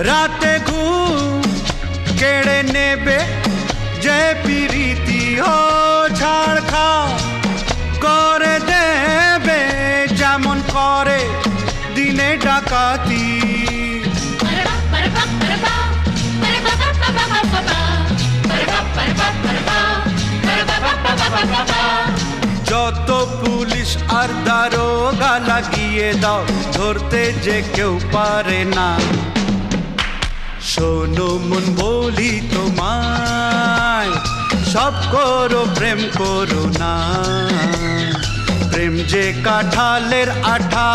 রাতে ঘুম কেড়ে নেবে যে পিরিতি ও ঝাড়খা করে দেবে যেমন করে দিনে ডাকাতি। যত পুলিশ আর দারোগা লাগিয়ে দাও, ধরতে যে কেউ পারে না। শোনো মন বলি তোমায়, সব করো প্রেম করো না। প্রেম যে কাঁঠালের আঠা।